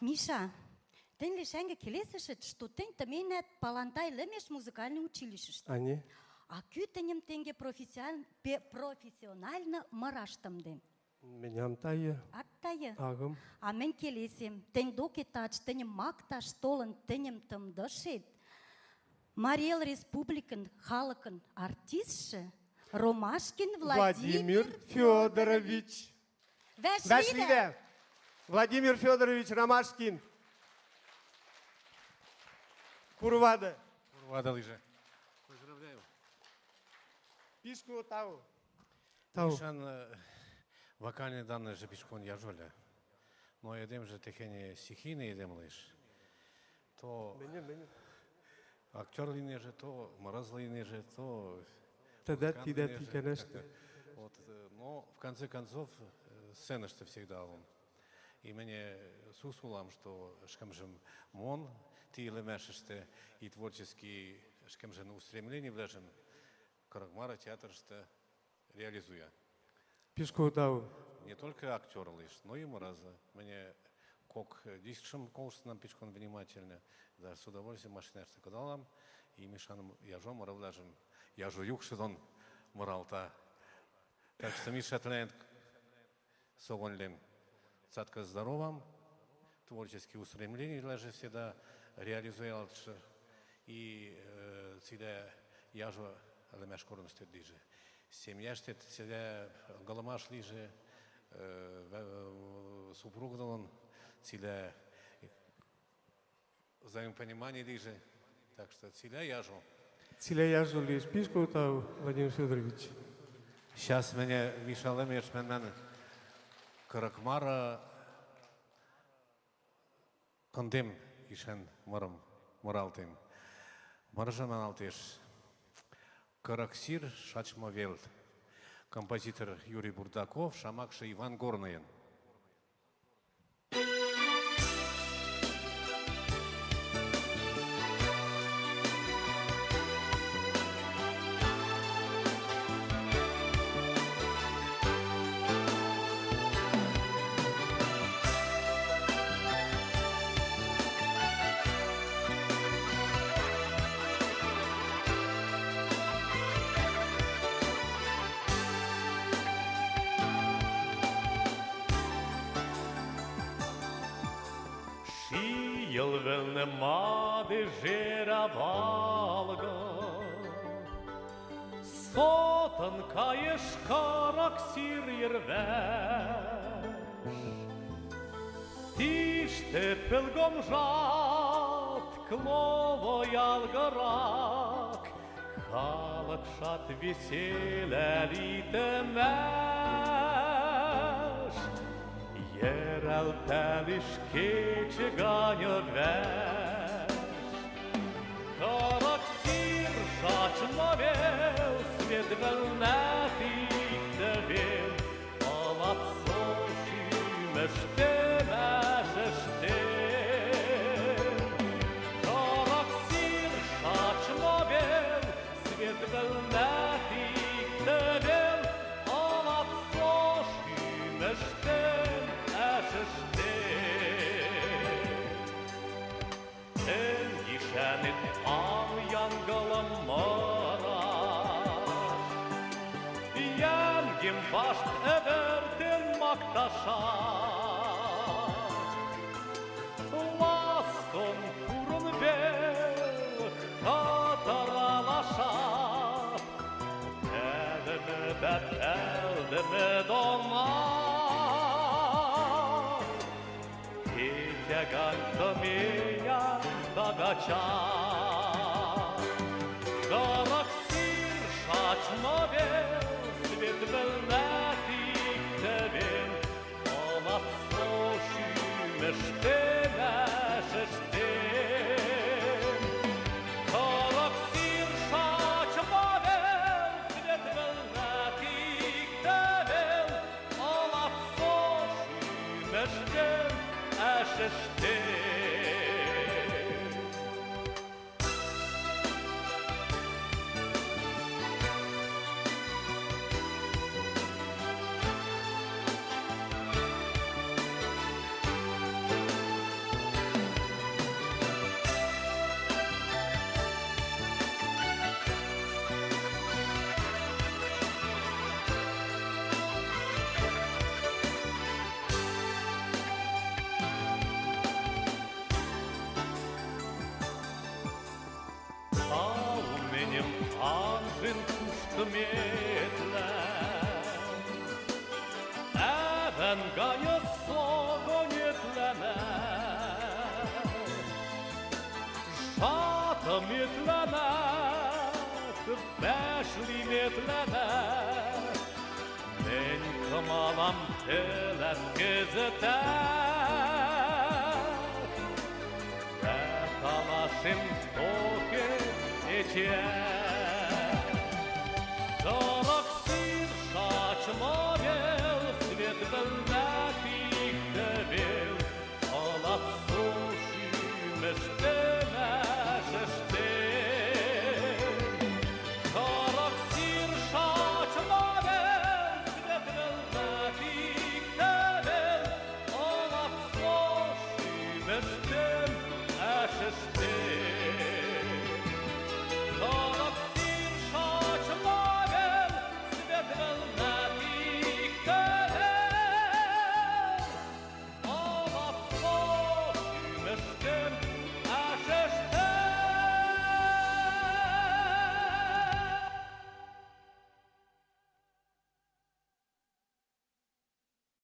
Миша, ты лишенька келесишь, что ты менят палантай лемеш музыкальное училище. Ани? А кютенем тенге профессионально мараштамды. Меням тайы. Аттайы. Агым. А мен келесем, тен докетач, тенем макташ толын, тенем тымдышет. Мариэл Республикан халыкын артистши Ромашкин Владимир Федорович. Вәшливе! Владимир Федорович Ромашкин. Курвада. Курвада лыжа. Поздравляю. Пишку тау. Мишан вокальные данные же пешком я жоля. Но я дем же техение стихийные дем лишь. То актер линия же, то мороз линия же, то... Тогда ты, конечно. Вот, но в конце концов сцена что всегда он. И мне сусулам, что шкамжем мон, ты лемешеште и творческие шкамжен устремления влежем, Карагмара театр что реализуя. Пишку тау. Не только актер лишь, но и мраза. Мне как дискшем конкурс нам пичкон внимательно, да с удовольствием машина что кадалам и Мишаном яжом моравляжем. Я же юкшидон моралта. Так что Миша Тленд согонлем. Цатка здоровым, творческие устремления даже всегда реализует. И всегда я же алемеш корностью диже. Семья что всегда голомаш лиже, супруг он всегда взаимопонимание диже. Так что всегда я же. Циля я же лишь пишку тау, Владимир Федорович. Сейчас меня Миша Лемеш мен Каракмара кондем ишен моралтим. Маржан алтеш. Караксир Шачмавелт. Композитор Юрий Бурдаков, шамакша Иван Горнаин. Yılvın madı jeravalga Sotın kayış karak sir yerveş Tişte pilgom jat klovo yalgarak Halık şat veseleli temeş Yerel teliş keçi ganyo veş Karakter şaçma vel Sved velnetik de vel Alat soşi meşte meşeşte Karakter şaçma vel Sved velnetik de vel Alat soşi meşte Sen yişenit al yangalım maraş Yengim başt evertin maktaşar Laston kurun bel kataralaşar Elimi bet eldimi donar Ganto меня догача Галаксир шачмовел Свет велнетик тевел Олат соши меште мешештем Галаксир шачмовел Свет велнетик тевел Олат соши мештем Ashishte Ленем анжин кушкыметлен, Эвен гайы согонетленен, Шатыметленен, бәшлиметленен, Мен кымалам теләп кезетен, Талашым токе эче